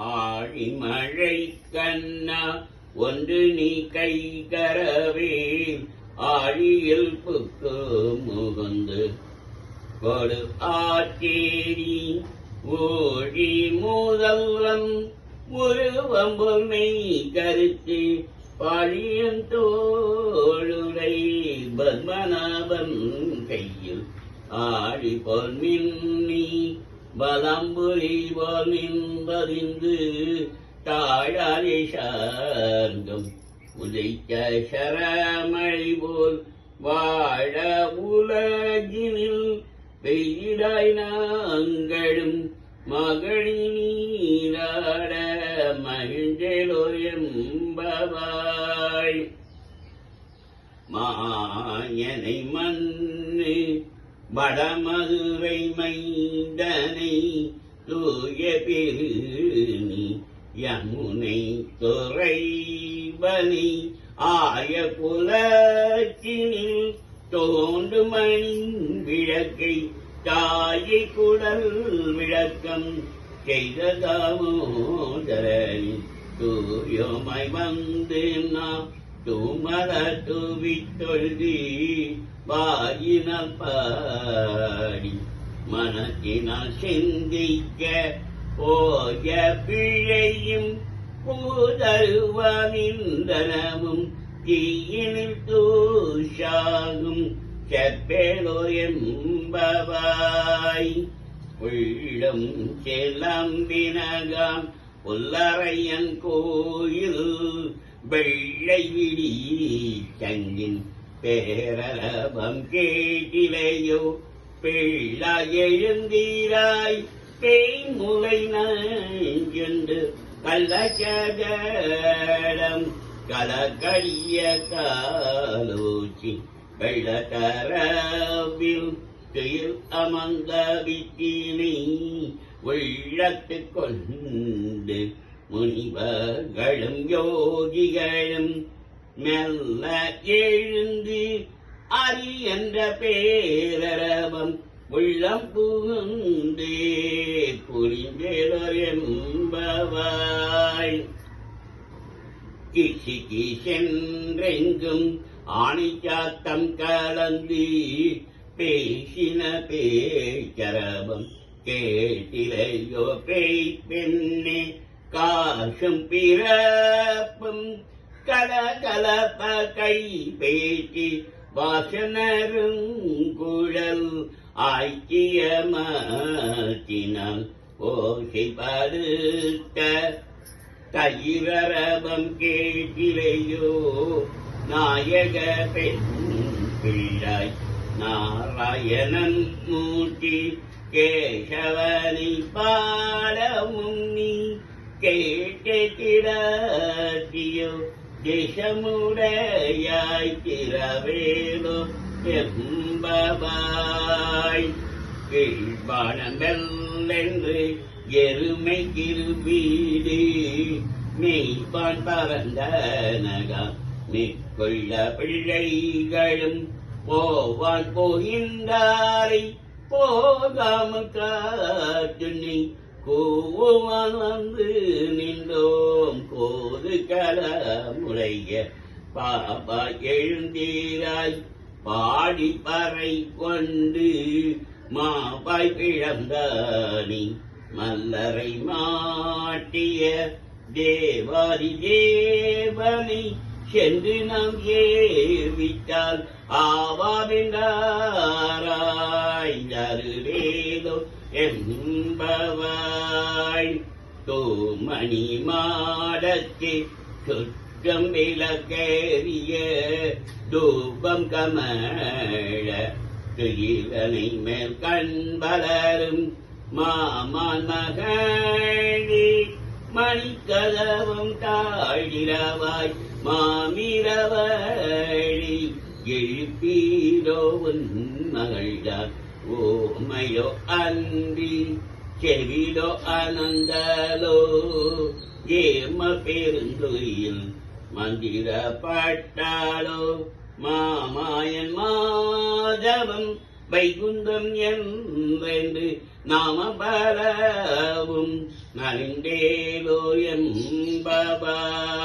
ஆழிமழை கண்ணா ஒன்று நீ கை கரவே ஆழியில் புக்கு முகந்து கொடு ஆச்சேரி ஓழி முதல்வன் உருவம்பொல் மெய் கருத்து பாழியன் தோளுரை பத்மநாபன் கையில் ஆழி போல் மின்னி பலம்புரி போல் நின்பறிந்து தாழாரி சார்ந்தம் உதைத்த சரமழை போல் வாழ உலகினில் பெய்தாய் நாங்களும் மகளி நீராட மகிழ்ந்தேலோ என்பவாய் மாயனை மண்ணு வடமதுரை மைந்தனை தூய பெருநி யமுனை துறைபனி ஆய புலச்சினில் தோண்டு மணி விளக்கை தாயை குடல் விளக்கம் செய்த தாமோதரனின் தூயோமாய் வந்து நாம் தூமர தூவித்தொழுதி வாயினால் பாடி மனத்தினால் சிந்திக்க போய பிழையும் பூதருவானிந்தனமும் தீயினில் தூஷாகும் செப்பேலோ என்பவாய் உள்ளம் செல்லம்பினகாம் புல்லறையன் கோயில் வெள்ளை விழி சங்கின் பேரரபம் கேட்டிலையோ பிள்ளா எழுந்தீராய் பேய்முலை நஞ்சென்று கள்ளச்சகடம் கலக்கடிய காலோச்சி வெள்ளக்கரவில் துயில் அமர்ந்த வித்தினை உள்ளத்து கொண்டு முனிவர்களும் யோகிகளும் மெல்ல எழுந்து அரி என்ற பேரரவம் உள்ளம் புகுந்தே புரிந்தேலர் என்பவாய் கிசிக்கு சென்றெங்கும் ஆணிச்சாத்தம் கலந்து பேசின பேச்சரவம் கேட்டிலையோ பேய் பெண்ணே காசும் பிறப்பும் கலகலப்ப கை பேசி வாசனரும் குழல் ஐக்கியமாத்தினால் ஓசை படுத்த தயிரரபம் கேட்டிலையோ நாயக பெண் பிள்ளாய் நாராயணன் மூர்த்தி கேசவனை பாடமும் நீ கேட்டிடத்தியோ தேசமுடையாய் திரவேலோ என்பவாய் கீழ்பானமெல்லென்று எருமை கிருவீடு மெய்பான் பறந்த நகா மேற்கொள்ள பிள்ளைகளும் போவான் போகின்றாரை போகாமல் காற்றுனை கூவான் வந்து நின்றோம் கோது களமுடைய பாபா எழுந்தீராய் பாடி பறை கொண்டு மாபாய் பிழந்தானி மல்லரை மாட்டிய தேவாரி தேவனை சென்று நாம் ஏவித்தால் ஆவாவென்றாராய் அருளேதோ என்பவாய் தோமணி மாடத்தே சுற்றம் விளக்கேறிய தூபம் கமழ துயிலனை மேல் கண்பலரும் மாமான் மகளே மணிக்கதவும் தாழிரவாய் மாமிரவழி எழுப்பீரோ உன் மகள்தான் ஓமையோ அன்றி செவிலோ அனந்தலோ ஏம பெருந்துயில் மந்திர பட்டாளோ மாமாயன் மாதவம் வைகுந்தம் என்று நாம பலவும் நலிந்தேலோ என்பாய்.